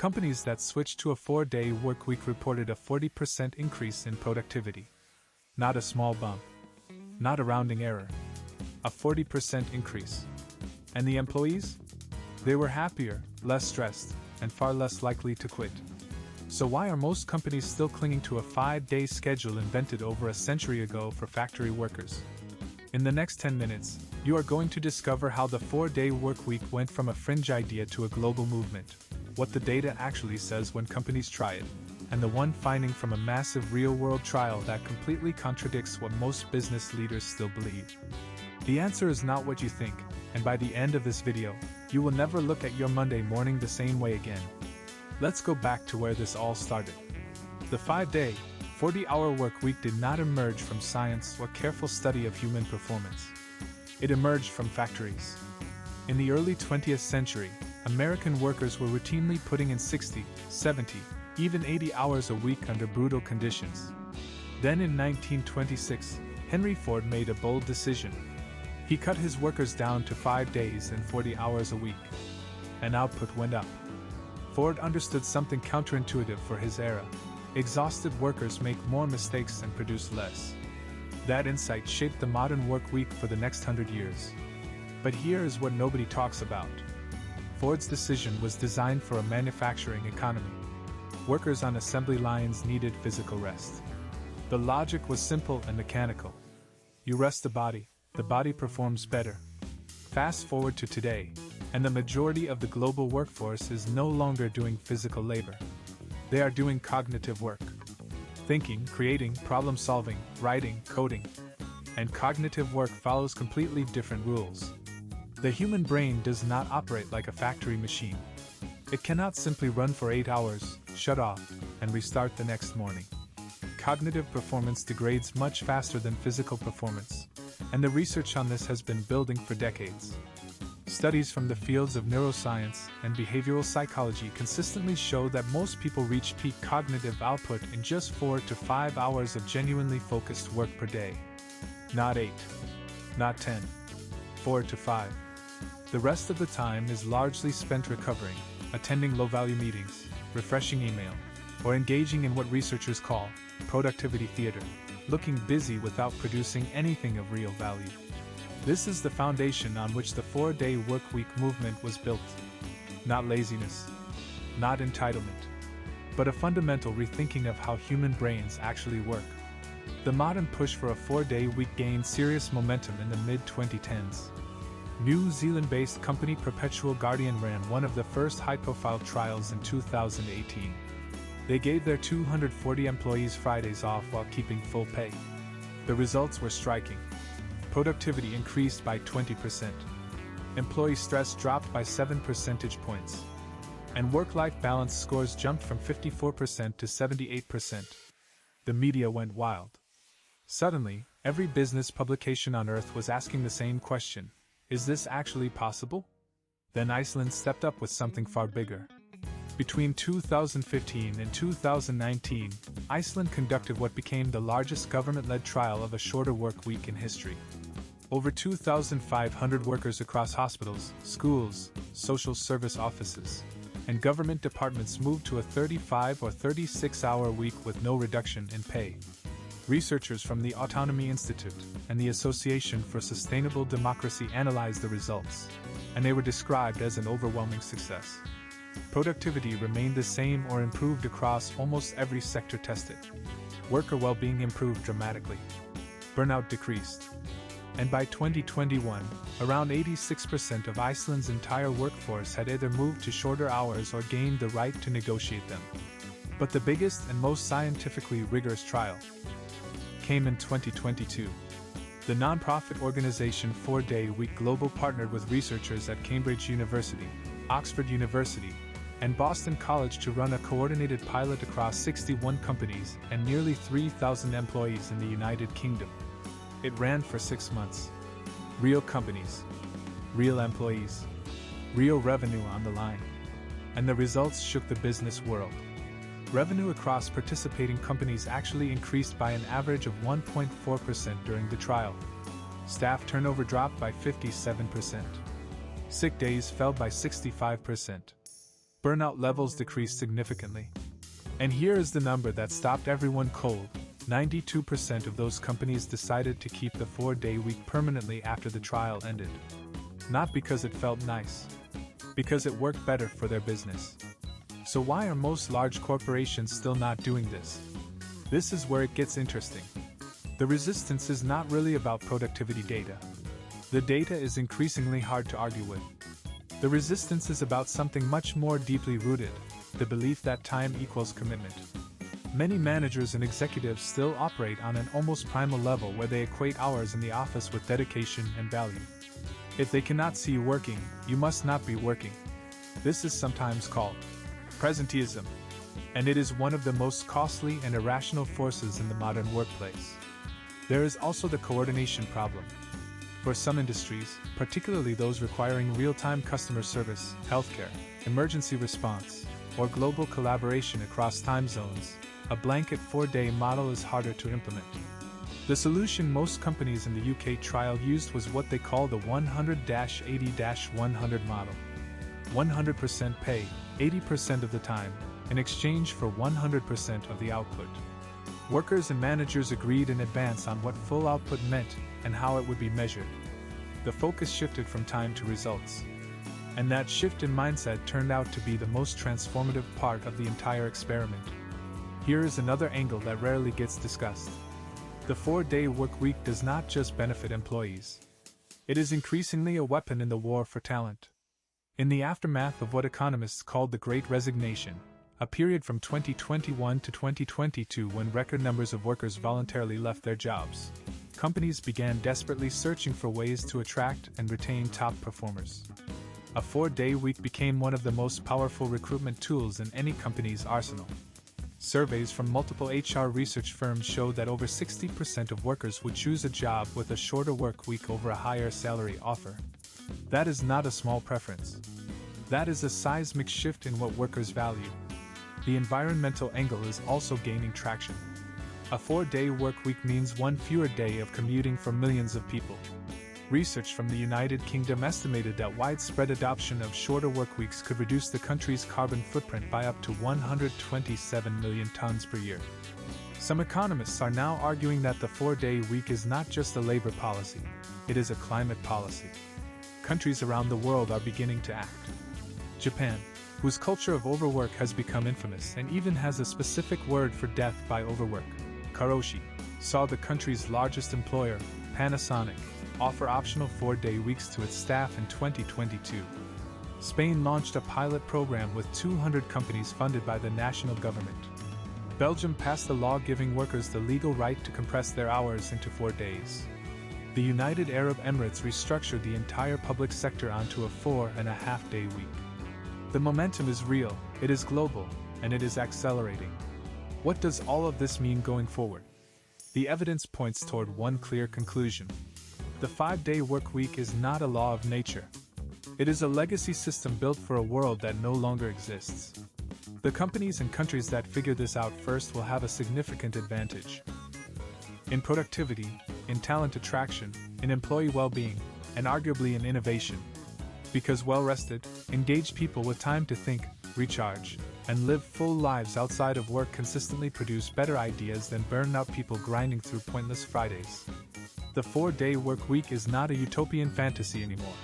Companies that switched to a 4-day workweek reported a 40% increase in productivity. Not a small bump. Not a rounding error. A 40% increase. And the employees? They were happier, less stressed, and far less likely to quit. So why are most companies still clinging to a 5-day schedule invented over a century ago for factory workers? In the next 10 minutes, you are going to discover how the 4-day workweek went from a fringe idea to a global movement, what the data actually says when companies try it, and the one finding from a massive real-world trial that completely contradicts what most business leaders still believe. The answer is not what you think, and by the end of this video, you will never look at your Monday morning the same way again. Let's go back to where this all started. The 5-day, 40-hour work week did not emerge from science or careful study of human performance. It emerged from factories. In the early 20th century, American workers were routinely putting in 60, 70, even 80 hours a week under brutal conditions. Then in 1926, Henry Ford made a bold decision. He cut his workers down to 5 days and 40 hours a week. And output went up. Ford understood something counterintuitive for his era. Exhausted workers make more mistakes and produce less. That insight shaped the modern work week for the next 100 years. But here is what nobody talks about. Ford's decision was designed for a manufacturing economy. Workers on assembly lines needed physical rest. The logic was simple and mechanical. You rest the body performs better. Fast forward to today, and the majority of the global workforce is no longer doing physical labor. They are doing cognitive work. Thinking, creating, problem-solving, writing, coding. And cognitive work follows completely different rules. The human brain does not operate like a factory machine. It cannot simply run for 8 hours, shut off, and restart the next morning. Cognitive performance degrades much faster than physical performance, and the research on this has been building for decades. Studies from the fields of neuroscience and behavioral psychology consistently show that most people reach peak cognitive output in just 4 to 5 hours of genuinely focused work per day. Not 8. Not 10. 4 to 5. The rest of the time is largely spent recovering, attending low-value meetings, refreshing email, or engaging in what researchers call productivity theater, looking busy without producing anything of real value. This is the foundation on which the 4-day workweek movement was built. Not laziness, not entitlement, but a fundamental rethinking of how human brains actually work. The modern push for a 4-day week gained serious momentum in the mid-2010s. New Zealand-based company Perpetual Guardian ran one of the first high-profile trials in 2018. They gave their 240 employees Fridays off while keeping full pay. The results were striking. Productivity increased by 20%. Employee stress dropped by 7 percentage points. And work-life balance scores jumped from 54% to 78%. The media went wild. Suddenly, every business publication on Earth was asking the same question. Is this actually possible? Then Iceland stepped up with something far bigger. Between 2015 and 2019, Iceland conducted what became the largest government-led trial of a shorter work week in history. Over 2,500 workers across hospitals, schools, social service offices, and government departments moved to a 35 or 36-hour week with no reduction in pay. Researchers from the Autonomy Institute and the Association for Sustainable Democracy analyzed the results, and they were described as an overwhelming success. Productivity remained the same or improved across almost every sector tested. Worker well-being improved dramatically. Burnout decreased. And by 2021, around 86% of Iceland's entire workforce had either moved to shorter hours or gained the right to negotiate them. But the biggest and most scientifically rigorous trial came in 2022. The nonprofit organization 4-Day Week Global partnered with researchers at Cambridge University, Oxford University, and Boston College to run a coordinated pilot across 61 companies and nearly 3,000 employees in the United Kingdom. It ran for 6 months. Real companies, real employees, real revenue on the line. And the results shook the business world. Revenue across participating companies actually increased by an average of 1.4% during the trial. Staff turnover dropped by 57%. Sick days fell by 65%. Burnout levels decreased significantly. And here is the number that stopped everyone cold. 92% of those companies decided to keep the 4-day week permanently after the trial ended. Not because it felt nice. Because it worked better for their business. So why are most large corporations still not doing this? This is where it gets interesting. The resistance is not really about productivity data. The data is increasingly hard to argue with. The resistance is about something much more deeply rooted, the belief that time equals commitment. Many managers and executives still operate on an almost primal level where they equate hours in the office with dedication and value. If they cannot see you working, you must not be working. This is sometimes called presenteeism, and it is one of the most costly and irrational forces in the modern workplace. There is also the coordination problem. For some industries, particularly those requiring real-time customer service, healthcare, emergency response, or global collaboration across time zones, a blanket 4-day model is harder to implement. The solution most companies in the UK trial used was what they call the 100-80-100 model. 100% pay, 80% of the time, in exchange for 100% of the output. Workers and managers agreed in advance on what full output meant and how it would be measured. The focus shifted from time to results. And that shift in mindset turned out to be the most transformative part of the entire experiment. Here is another angle that rarely gets discussed. The 4-day work week does not just benefit employees. It is increasingly a weapon in the war for talent. In the aftermath of what economists called the Great Resignation, a period from 2021 to 2022 when record numbers of workers voluntarily left their jobs, companies began desperately searching for ways to attract and retain top performers. A 4-day week became one of the most powerful recruitment tools in any company's arsenal. Surveys from multiple HR research firms showed that over 60% of workers would choose a job with a shorter work week over a higher salary offer. That is not a small preference. That is a seismic shift in what workers value. The environmental angle is also gaining traction. A 4-day work week means one fewer day of commuting for millions of people. Research from the United Kingdom estimated that widespread adoption of shorter work weeks could reduce the country's carbon footprint by up to 127 million tons per year. Some economists are now arguing that the 4-day week is not just a labor policy, it is a climate policy. Countries around the world are beginning to act. Japan, whose culture of overwork has become infamous and even has a specific word for death by overwork, karoshi, saw the country's largest employer, Panasonic, offer optional 4-day weeks to its staff in 2022. Spain launched a pilot program with 200 companies funded by the national government. Belgium passed a law giving workers the legal right to compress their hours into 4 days. The United Arab Emirates restructured the entire public sector onto a 4.5-day week. The momentum is real, it is global, and it is accelerating. What does all of this mean going forward? The evidence points toward one clear conclusion. The 5-day work week is not a law of nature. It is a legacy system built for a world that no longer exists. The companies and countries that figure this out first will have a significant advantage. In productivity, in talent attraction, in employee well-being, and arguably in innovation. Because well-rested, engaged people with time to think, recharge, and live full lives outside of work consistently produce better ideas than burned-out people grinding through pointless Fridays. The 4-day work week is not a utopian fantasy anymore.